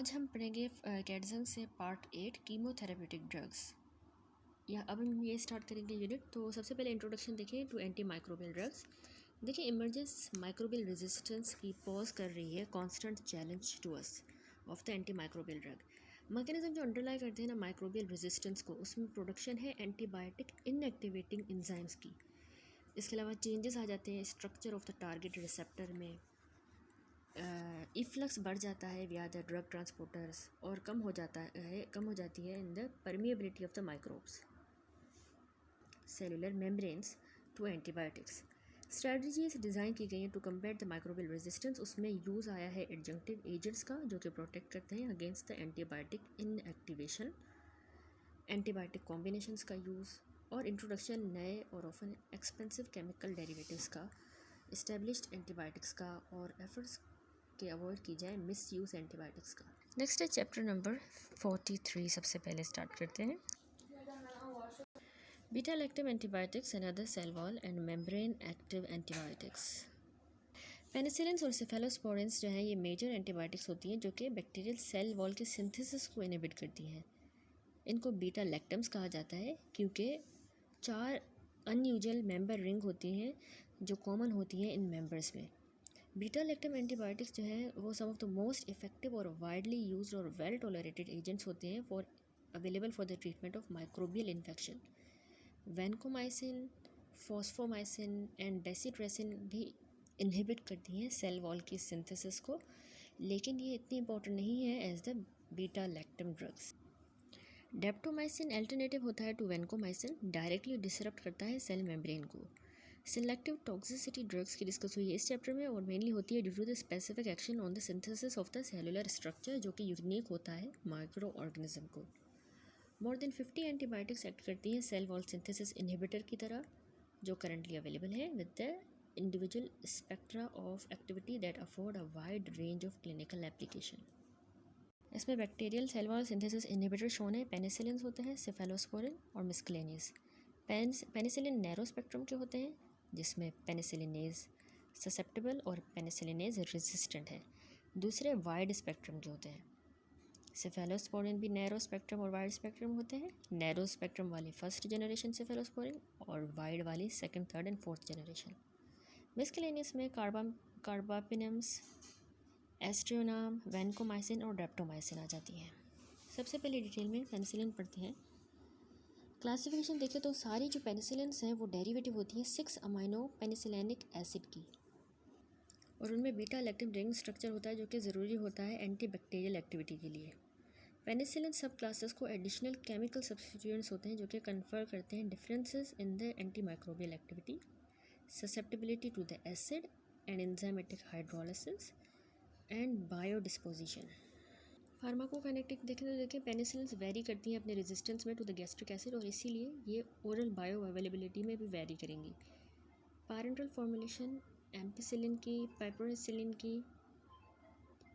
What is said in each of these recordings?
आज हम पढ़ेंगे कैटजन से पार्ट 8 कीमोथेरेप्यूटिक ड्रग्स। या अब हम ये स्टार्ट करेंगे यूनिट। तो सबसे पहले इंट्रोडक्शन देखें टू एंटी माइक्रोबियल ड्रग्स। देखिए, इमरजेंस माइक्रोबियल रेजिस्टेंस की पॉज कर रही है constant challenge to us of the anti microbial drug. Mechanism जो अंडरलाई करते हैं ना माइक्रोबियल रेजिस्टेंस को, उसमें प्रोडक्शन है एंटीबायोटिक इनएक्टिवेटिंग एंजाइम्स की। इसके अलावा चेंजेस आ जाते हैं structure of the target receptor में, इफ्लक्स बढ़ जाता है विया द ड्रग ट्रांसपोर्टर्स, और कम हो जाती है in the permeability of the microbes cellular membranes to antibiotics. Strategies design की गई हैं to combat the microbial resistance. उसमें यूज़ आया है एडजंक्टिव एजेंट्स का जो कि प्रोटेक्ट करते हैं against the antibiotic inactivation, antibiotic combinations का यूज़, और इंट्रोडक्शन नए और ऑफन एक्सपेंसिव केमिकल डेरिवेटिव्स का, इस्टेब्लिश्ड एंटीबायोटिक्स का, और एफर्ट्स कि अवॉइड की जाए मिस यूज़ एंटीबायोटिक्स का। नेक्स्ट है चैप्टर नंबर 43। सबसे पहले स्टार्ट करते हैं beta lactam antibiotics and other cell wall and membrane active antibiotics. Penicillins और सेफेलोस्पोरिन्स जो हैं ये मेजर एंटीबायोटिक्स होती हैं जो कि बैक्टीरियल सेल वॉल के सिंथेसिस को इनहिबिट करती हैं। इनको बीटा लैक्टम्स कहा जाता है क्योंकि 4 अनयूजुअल मेंबर रिंग होती हैं जो कॉमन होती हैं इन मेंबर्स में। बीटा लैक्टम एंटीबायोटिक्स जो हैं वो some of the most effective और वाइडली यूज्ड और वेल टॉलरेटेड एजेंट्स होते हैं for available for the treatment of microbial infection. Vancomycin, fosfomycin and bacitracin भी इनहिबिट करती हैं सेल वॉल की सिंथेसिस को, लेकिन ये इतनी इंपॉर्टेंट नहीं है as the beta lactam drugs. Daptomycin alternative होता है टू वैनकोमाइसिन, डायरेक्टली डिसरप्ट करता है सेल मेम्ब्रेन को। सिलेक्टिव टॉक्सिसिटी ड्रग्स की डिस्कस हुई है इस चैप्टर में और मेनली होती है due to the specific action on the synthesis of the cellular structure जो कि यूनिक होता है माइक्रो ऑर्गेनिज्म को। मोर देन 50 एंटीबायोटिक्स एक्ट करती हैं सेल वॉल सिंथेसिस इनहिबिटर की तरह जो करंटली अवेलेबल है with the individual spectra of activity that afford a wide range of clinical application. इसमें bacterial cell wall synthesis inhibitor shown है, penicillins होते हैं, सेफेलोस्पोरिन और मिस्केलेनियस। पेनिसिलिन नैरो स्पेक्ट्रम के होते हैं जिसमें पेनिसिलिनेज ससेप्टेबल और पेनिसिलिनेज रेजिस्टेंट है। दूसरे वाइड स्पेक्ट्रम के होते हैं। सेफेलोस्पोरिन भी नैरो स्पेक्ट्रम और वाइड स्पेक्ट्रम होते हैं। नैरो स्पेक्ट्रम वाली फर्स्ट जनरेशन सेफेलोस्पोरिन और वाइड वाली second, third and fourth generation. Miscellaneous में कार्बापिनम्स, एस्ट्रियोनाम, वैनकोमाइसिन और डेप्टोमाइसिन आ जाती हैं। सबसे पहले डिटेल में पेनिसिलिन पढ़ते हैं। क्लासिफिकेशन देखें तो सारी जो पेनिसिलिन्स हैं वो डेरिवेटिव होती हैं 6 अमाइनो पेनिसिलिनिक एसिड की, और उनमें बीटा लैक्टम रिंग स्ट्रक्चर होता है जो कि ज़रूरी होता है एंटीबैक्टीरियल एक्टिविटी के लिए। पेनिसिलिन सब क्लासेस को एडिशनल केमिकल सब्स्टिट्यूएंट्स होते हैं जो कि कन्फर करते हैं differences in the anti microbial activity, susceptibility to the acid and enzymatic hydrolysis and biodisposition. Pharmacokinetic देखें तो देखिए पेनिसिलिन्स वेरी करती हैं अपने रेजिस्टेंस में टू द गैस्ट्रिक एसिड और इसीलिए ये ओरल बायो अवेलेबिलिटी में भी वेरी करेंगी। पैरेंटल फॉर्मुलेशन एम्पिसिलिन की, पाइपरसिलिन की,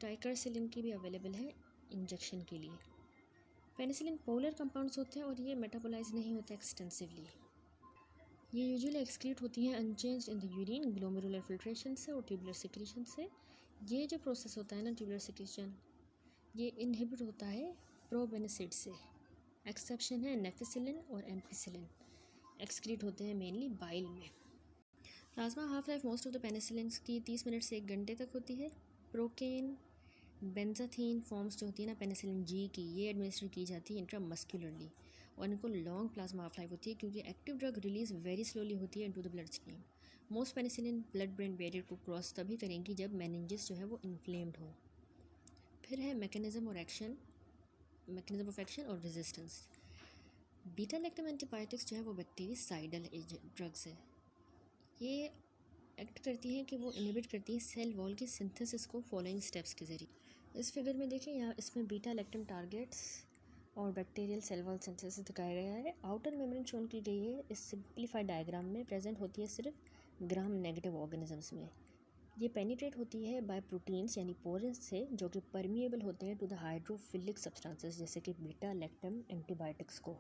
टाइकरसिलिन की भी अवेलेबल है इंजेक्शन के लिए। पेनिसिलिन पोलर कंपाउंड्स होते हैं और ये मेटाबोलाइज नहीं होते एक्सटेंसिवली। ये यूजुअली एक्सक्रीट होती हैं unchanged in the urine glomerular filtration से और ट्यूबुलर सिक्रीशन से। ये जो प्रोसेस होता है ना ट्यूबुलर सिक्रीशन, ये इनहिबिट होता है प्रोबेनिसिड से। एक्सेप्शन है नेफिसिलिन और एम्पिसिलिन, एक्सक्रीट होते हैं मेनली बाइल में। Plasma half life most of the penicillins की 30 मिनट से 1 घंटे तक होती है। प्रोकेन बेंजाथीन फॉर्म्स जो होती है ना पेनिसिलिन जी की, ये एडमिनिस्टर की जाती है इंट्रामस्कुलरली और इनको लॉन्ग प्लाज्मा हाफ लाइफ होती है क्योंकि active drug release very slowly होती है into the blood stream. Most penicillin blood brain barrier को क्रॉस तभी करेंगी जब मेनिंजेस जो है वो इन्फ्लेम्ड हो। फिर है मैकेनिज्म ऑफ एक्शन और रेजिस्टेंस। बीटा लैक्टम एंटीबायोटिक्स जो है वो बैक्टीरिसाइडल एजेंट ड्रग्स है। ये एक्ट करती हैं कि वो इनहिबिट करती हैं सेल वॉल की सिंथेसिस को फॉलोइंग स्टेप्स के ज़रिए। इस फिगर में देखिए यहाँ इसमें बीटा लैक्टम टारगेट्स और बैक्टीरियल सेल वॉल सिंथेसिस दिखाया गया है। आउटर मेम्ब्रेन शोन की गई है। इस सिंप्लीफाइड डायग्राम में प्रेजेंट होती है सिर्फ ग्राम नेगेटिव ऑर्गेनिजम्स में। ये पेनिट्रेट होती है बाय प्रोटीन्स यानी पोरस से जो कि परमिएबल होते हैं टू द हाइड्रोफिलिक सब्सटेंसेस जैसे कि बीटा लैक्टम एंटीबायोटिक्स को।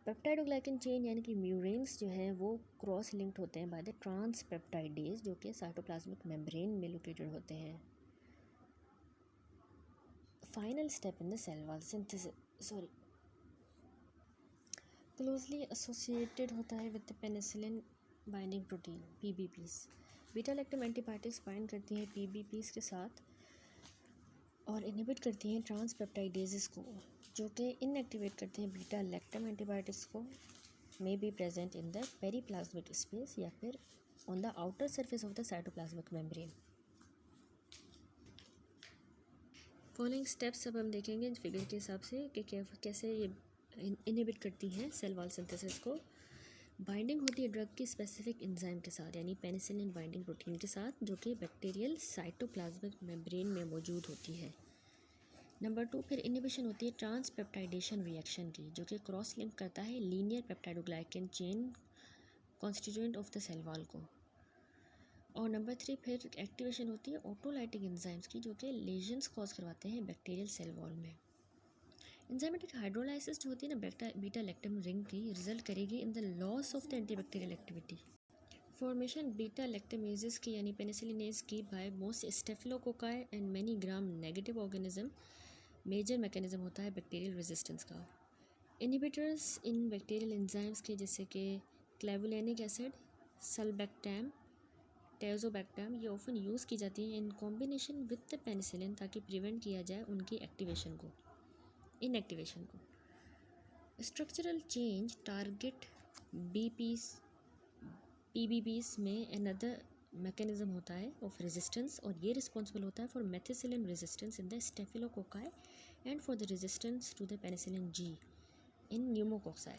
पेप्टाइडोग्लाइकन चेन यानी कि म्यूरेन्स जो हैं वो क्रॉस लिंक्ड होते हैं बाय द ट्रांसपेप्टाइडेज जो कि साइटोप्लाज्मिक मेम्ब्रेन में लोकेटेड होते हैं। final step in the cell wall synthesis closely associated होता है with the penicillin binding protein PBPs. Beta lactam antibiotics bind करती हैं PBPs के साथ और इनहिबिट करती हैं ट्रांसपेप्टाइडेजेस को, जो कि इनएक्टिवेट करते हैं बीटा लैक्टम एंटीबायोटिक्स को, may be present in the periplasmic space या फिर on the outer surface of the cytoplasmic membrane. Following steps अब हम देखेंगे फिगर के हिसाब से कि कैसे ये इनहिबिट करती हैं सेल वॉल सिंथेसिस को. बाइंडिंग होती है ड्रग की स्पेसिफिक एंजाइम के साथ, यानी पेनिसिलिन बाइंडिंग प्रोटीन के साथ, जो कि बैक्टीरियल साइटोप्लाज्मिक मेम्ब्रेन में मौजूद होती है. नंबर 2, फिर इनहिबिशन होती है ट्रांसपेप्टाइडेशन रिएक्शन की, जो कि क्रॉस लिंक करता है linear peptidoglycan chain constituent of the cell wall को. और नंबर 3, फिर एक्टिवेशन होती है ऑटोलाइटिक एंजाइम्स की, जो कि लेजन्स कॉज करवाते हैं बैक्टीरियल सेल वॉल में. एंजाइमेटिक हाइड्रोलाइसिस जो होती है ना बीटा लैक्टम रिंग की, रिजल्ट करेगी in the loss of the antibacterial activity. Formation beta lactamases की यानी पेनिसिलिनेज की by most staphylococci and many gram negative organism major mechanism होता है बैक्टीरियल रेजिस्टेंस का. इनहिबिटर्स इन बैक्टीरियल एंजाइम्स के जैसे कि क्लेवुलेनिक एसिड, सल्बैक्टैम, टेज़ोबैक्टैम, ये ऑफन यूज़ की जाती हैं in combination with the penicillin, ताकि प्रिवेंट किया जाए उनकी इनएक्टिवेशन को. स्ट्रक्चरल चेंज टारगेट PBPs में अनदर मैकेनिज्म होता है ऑफ रेजिस्टेंस, और ये रिस्पॉन्सिबल होता है for methicillin resistance in the staphylococci and for the resistance to the penicillin G in pneumococci.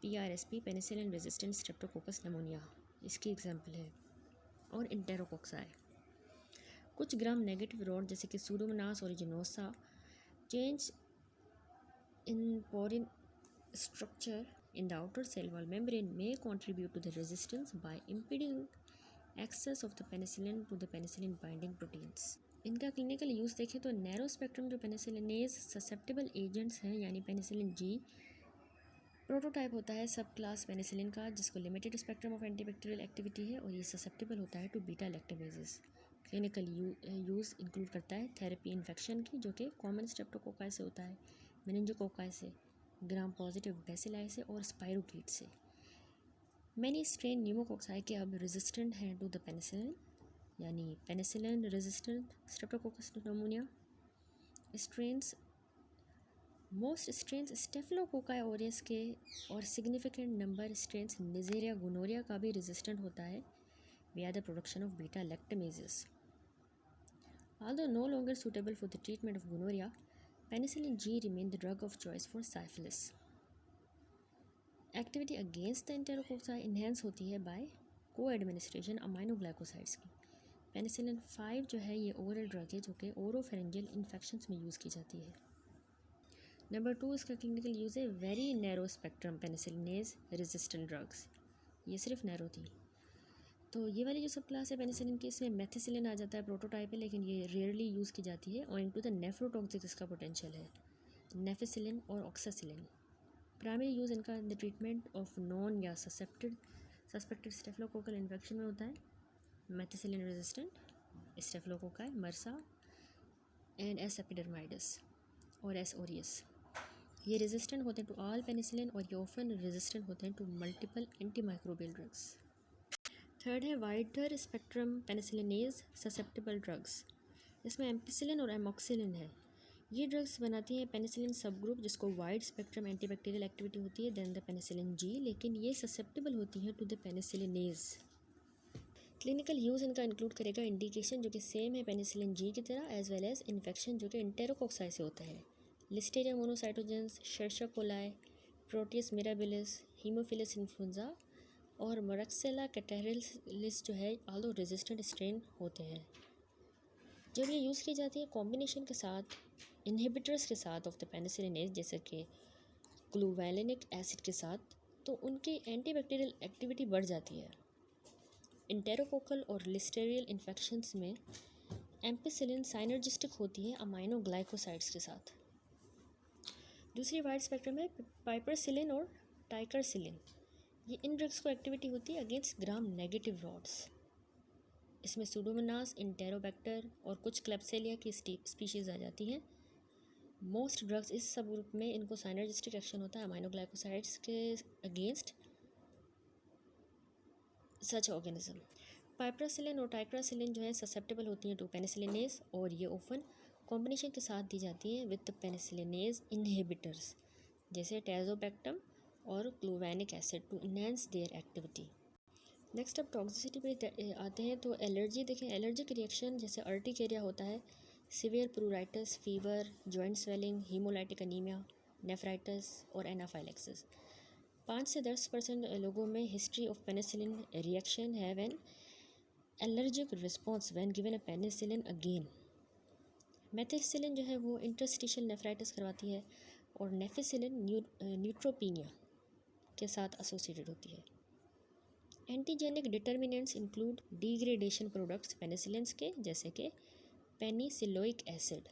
PRSP penicillin resistant Streptococcus pneumoniae इसकी example है, और इंटेरोकोक्साई. कुछ ग्राम नेगेटिव रॉड जैसे कि Pseudomonas aeruginosa change in porine structure in the outer cell wall membrane may contribute to the resistance by impeding access of the penicillin to the penicillin binding proteins. इनका clinical use देखें तो narrow spectrum जो penicillinase susceptible agents हैं, यानी penicillin G prototype होता है सब class penicillin का, जिसको limited spectrum of antibacterial activity है, और ये ससेप्टेबल होता है to beta lactamases. Clinical use include करता है थेरेपी इन्फेक्शन की, जो कि कॉमन स्ट्रेप्टोकोकाई से होता है, मेनिंजोकोकाई से, ग्राम पॉजिटिव बेसिलाई से, और स्पाइरोकीट से. मैनी स्ट्रेन न्यूमोकोक्साई के अब रेजिस्टेंट हैं टू द पेनिसिलिन, यानी penicillin resistant Streptococcus pneumoniae. Most strains staphylococci aureus के और significant number strains neisseria gonorrhoeae का भी रेजिस्टेंट होता है via the production of beta lactamases. Although no longer suitable for the treatment of gonorrhea, penicillin G remained the drug of choice for syphilis. Activity against the enterococci enhance होती है by co-administration aminoglycosides की. Penicillin 5 जो है ये oral drug है, जो कि oropharyngeal infections में यूज़ की जाती है. नंबर 2, इसका क्लिनिकल यूज़ है very narrow spectrum penicillinase resistant drugs. ये सिर्फ नैरो थी. तो ये वाली जो सब क्लास है पेनिसिलिन की, इसमें मेथिसिलिन आ जाता है, प्रोटोटाइप है, लेकिन ये रेयरली यूज़ की जाती है ओइंग टू द नेफ्रोटॉक्सिक इसका पोटेंशियल है. नेफिसिलिन और ऑक्सासिलिन प्राइमरी यूज़ इनका in the treatment of known या सस्पेक्टेड स्टेफिलोकोकल इन्फेक्शन में होता है. Methicillin resistant staphylococci, MRSA and S epidermidis और एस ओरियस, ये रेजिस्टेंट होते हैं टू ऑल पेनिसिलिन, और ये ऑफन रेजिस्टेंट होते हैं to multiple antimicrobial drugs. Third है wider spectrum penicillinase susceptible drugs. इसमें एम्पिसिलिन और एमॉक्सिलिन है. ये ड्रग्स बनाती हैं पेनिसिलिन सब ग्रुप, जिसको वाइड स्पेक्ट्रम एंटीबैक्टीरियल एक्टिविटी होती है देन द पेनिसिलिन G, लेकिन ये ससेप्टेबल होती हैं to the penicillinase. Clinical use इनका इंक्लूड करेगा इंडिकेशन जो कि सेम है पेनिसिलिन G की तरह, एज वेल एज इन्फेक्शन जो कि इंटेरोकोक्साई से होता है. Listeria monocytogenes, Escherichia coli, Proteus mirabilis, Haemophilus influenzae और मोरक्सेला कैटेरिस जो है आल्दो रेजिस्टेंट स्ट्रेन होते हैं. जब ये यूज़ की जाती है कॉम्बिनेशन के साथ इनहिबिटर्स के साथ ऑफ द पेनिसिलिनेज, जैसे कि क्लूवैलिनिक एसिड के साथ, तो उनकी एंटीबैक्टीरियल एक्टिविटी बढ़ जाती है. इंटेरोकोकल और लिस्टेरियल इन्फेक्शंस में एम्पिसिलिन साइनर्जिस्टिक होती है अमाइनोग्लाइकोसाइड्स के साथ. दूसरी वाइड स्पेक्ट्रम है पाइपरसिलिन और टाइकरसिलिन. ये इन ड्रग्स को एक्टिविटी होती है अगेंस्ट ग्राम नेगेटिव रॉड्स. इसमें सूडोमोनास, इंटेरोबैक्टर और कुछ क्लेब्सिएला की स्पीशीज़ आ जाती हैं। मोस्ट ड्रग्स इस सब ग्रुप में इनको साइनर्जिस्टिक एक्शन होता है अमाइनोग्लाइकोसाइड्स के अगेंस्ट सच ऑर्गेनिज्म। पाइपरासिलिन और टाइक्रासिलिन जो है ससेप्टेबल होती हैं टू पेनिसिलिनेज और ये ओफन कॉम्बिनेशन के साथ दी जाती हैं विद पेनिसिलिनेज इनहिबिटर्स जैसे टैजोबैक्टम और clavulanic acid to enhance their activity. Next अब टॉक्सिसिटी पे आते हैं तो एलर्जी देखें। एलर्जिक रिएक्शन जैसे अर्टिकेरिया होता है, severe pruritus, fever, joint swelling, haemolytic anaemia, nephritis और एनाफाइलेक्सिस। 5 से 10% लोगों में हिस्ट्री ऑफ पेनिसिलिन रिएक्शन है when allergic response when given a penicillin again. Methicillin जो है वो इंटरस्टिशियल नेफ्राइटिस करवाती है और नेफिसिलिन न्यूट्रोपीनिया के साथ एसोसिएटेड होती है। Antigenic determinants include degradation products penicillins के जैसे कि penicilloic acid.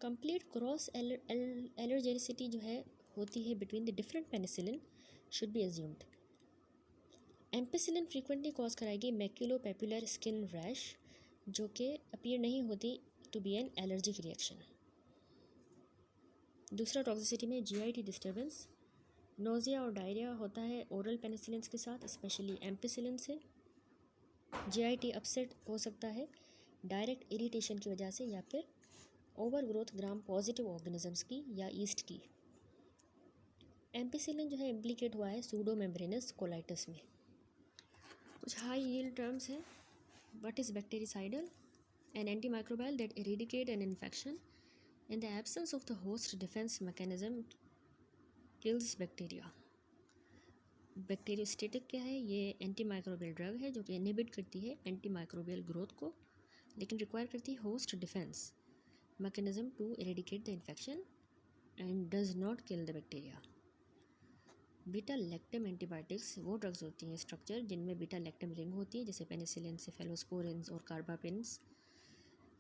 Complete cross allergenicity जो है होती है between the different penicillin should be assumed. Ampicillin frequently cause कराएगी मैक्यूलोपेपुलर स्किन रैश जो कि अपीयर नहीं होती to be an allergic reaction. दूसरा टॉक्सिसिटी में जीआईटी डिस्टर्बेंस, नोज़िया और डायरिया होता है ओरल पेनिसिलिन्स के साथ स्पेशली एम्पिसिलिन से। जीआईटी अपसेट हो सकता है डायरेक्ट इरिटेशन की वजह से या फिर over growth gram positive organisms की या ईस्ट की। एम्पिसिलिन जो है इम्प्लीकेट हुआ है सूडो मेम्ब्रेनस कोलाइटिस में। कुछ हाई यील्ड टर्म्स हैं। What is bactericidal? An antimicrobial that eradicate an infection in the absence of the host defence mechanism kills bacteria. Bacteriostatic क्या है? ये एंटीमाइक्रोबियल ड्रग है जो कि इनहिबिट करती है एंटीमाइक्रोबियल ग्रोथ को लेकिन रिक्वायर करती है host defence mechanism to eradicate the infection and does not kill the bacteria. Beta lactam antibiotics वो ड्रग्स होती हैं स्ट्रक्चर जिनमें बीटा लैक्टम रिंग होती है जैसे पेनिसिलिन, सेफेलोस्पोरिन्स और कार्बापेन्स।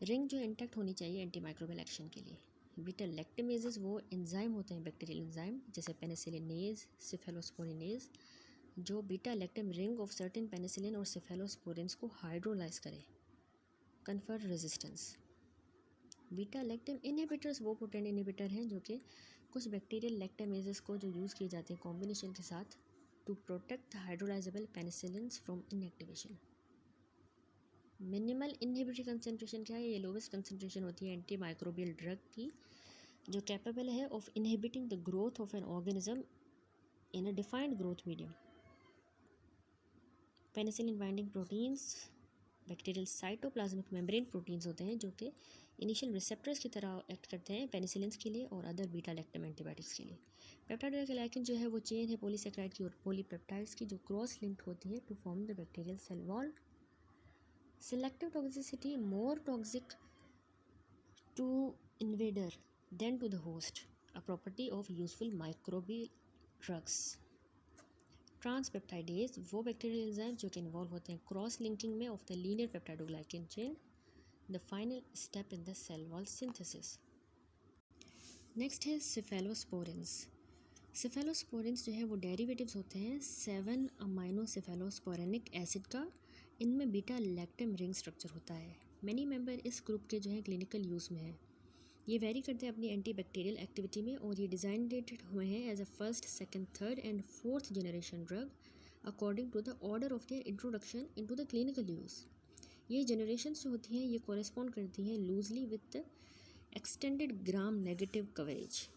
रिंग जो इंटैक्ट होनी चाहिए एंटीमाइक्रोबियल एक्शन के लिए। बीटा लैक्टमेजेस वो एंजाइम होते हैं बैक्टीरियल एंजाइम जैसे पेनिसिलिनेज, सेफेलोस्पोरिनेज जो beta lactam ring of certain penicillin और सेफेलोस्पोरिन्स को हाइड्रोलाइज करे, confer resistance. Beta lactam inhibitors वो पोटेंट इनहिबिटर हैं जो कि कुछ बैक्टीरियल लैक्टामेजेस को जो यूज़ किए जाते हैं कॉम्बिनेशन के साथ to protect the hydrolysable penicillins from inactivation. Minimal inhibitory concentration क्या है? ये लोवेस्ट कंसनट्रेशन होती है एंटी माइक्रोबियल ड्रग की जो कैपेबल है of inhibiting the growth of an organism in a defined growth medium. Penicillin binding proteins bacterial cytoplasmic membrane proteins होते हैं जो कि इनिशियल रिसेप्टर्स की तरह एक्ट करते हैं पेनिसिलिन्स के लिए और अदर बीटा लैक्टम एंटीबायोटिक्स के लिए। पेप्टाइड ग्लाइकन जो है वो चेन है पॉलीसेकेराइड की और पॉलीपेप्टाइड्स की जो क्रॉस लिंक्ड होती है to form the bacterial cell wall. Selective toxicity more toxic to invader than to the host, a property of useful microbial drugs. Transpeptidase वो बैक्टीरियल एंजाइम जो कि इन्वॉल्व होते हैं क्रॉस लिंकिंग में of the linear peptidoglycan chain, the final step in the cell wall synthesis. Next है cephalosporins. सेफेलोस्पोरिन्स जो है वो डेरिवेटिव्स होते हैं 7 अमाइनो सेफेलोस्पोरेनिक एसिड का। इनमें बीटा लैक्टम रिंग स्ट्रक्चर होता है। मैनी मेंबर इस ग्रुप के जो है क्लिनिकल यूज़ में है। ये वेरी करते हैं अपनी एंटीबैक्टीरियल एक्टिविटी में और ये डिज़ाइनेटेड हुए हैं as a first, second, third and fourth generation drug according to the order of their introduction into the clinical use. ये जनरेशन्स जो होती हैं ये कॉरेस्पॉन्ड करती हैं loosely with the extended gram negative coverage.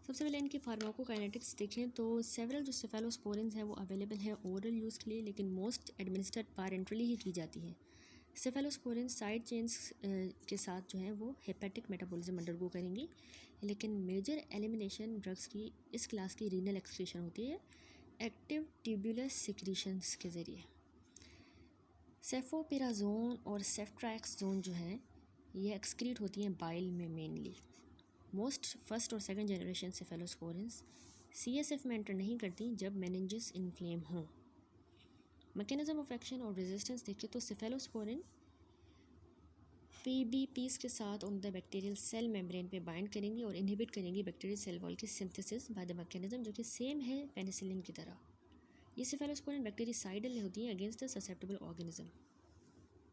सबसे पहले इनकी फार्माकोकाइनेटिक्स देखें तो सेवरल जो सेफेलोस्पोरिन्स हैं वो अवेलेबल है ओरल यूज़ के लिए लेकिन मोस्ट एडमिनिस्टर्ड पैरेंटरली ही की जाती है। सेफेलोस्पोरिन साइड चेन्स के साथ जो है वो हेपेटिक मेटाबॉलिज्म अंडरगो करेंगी लेकिन मेजर एलिमिनेशन ड्रग्स की इस क्लास की रीनल एक्सक्रीशन होती है एक्टिव ट्यूबुलर सिक्रीशंस के ज़रिए। सेफोपिराजोन और सेफ्ट्राक्सोन जो हैं ये एक्सक्रीट होती हैं बाइल में मेनली। मोस्ट फर्स्ट और सेकंड जनरेशन सेफेलोस्पोरिन्स सीएसएफ में एंटर नहीं करती जब मेनिंजेस इन्फ्लेम हों। मैकेनिज्म ऑफ एक्शन और रेजिस्टेंस देखें तो सेफेलोस्पोरिन पीबीपीस के साथ on the bacterial cell membrane पे बाइंड करेंगी और इनहिबिट करेंगी बैक्टीरियल सेल वॉल की सिंथेसिस बाय द मैकेनिज्म जो कि सेम है पेनिसिलिन की तरह। ये सेफेलोस्पोरिन बैक्टीरिसाइडल होती हैं against the susceptible organism.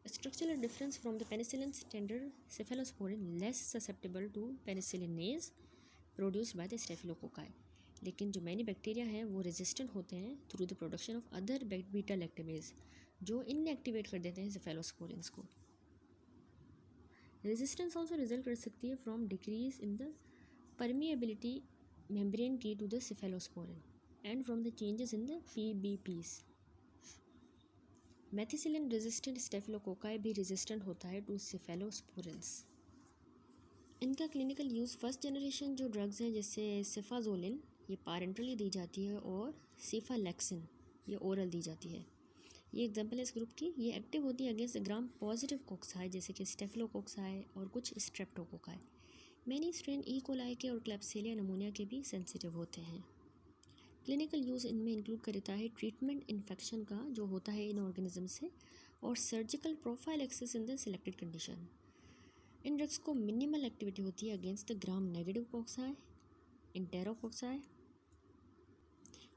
Structural difference from the penicillin standard cephalosporin less susceptible to penicillinase produced by the staphylococci. लेकिन जो मैनी बैक्टीरिया हैं वो रेजिस्टेंट होते हैं through the production of other beta lactamase जो inactivate कर देते हैं सेफेलोस्पोरिन्स को. रेजिस्टेंस ऑल्सो रिजल्ट कर सकती है from decrease in the permeability membrane की to the cephalosporin and from the changes in the PBPs. Methicillin resistant staphylococci भी रेजिस्टेंट होता है टू सेफेलोस्पोरिन्स. इनका क्लिनिकल यूज़ फर्स्ट जनरेशन जो ड्रग्स हैं जैसे सिफाजोलिन ये पारेंटली दी जाती है और सीफालेक्सिन ये ओरल दी जाती है. ये एग्जांपल है इस ग्रुप की. ये एक्टिव होती है अगेंस्ट ग्राम पॉजिटिव कोक्साई जैसे कि स्टेफिलोकोक्साई और कुछ streptococci. Many strain E coli के और क्लैप्सिलिया नमूनिया के भी सेंसिटिव होते हैं. क्लिनिकल यूज़ इनमें इंक्लूड करता है ट्रीटमेंट इन्फेक्शन का जो होता है इन ऑर्गेनिज्म से और surgical prophylaxis in the selected condition. इन ड्रग्स को मिनिमल एक्टिविटी होती है against the gram negative cocci, enterococci,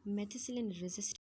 methicillin resistant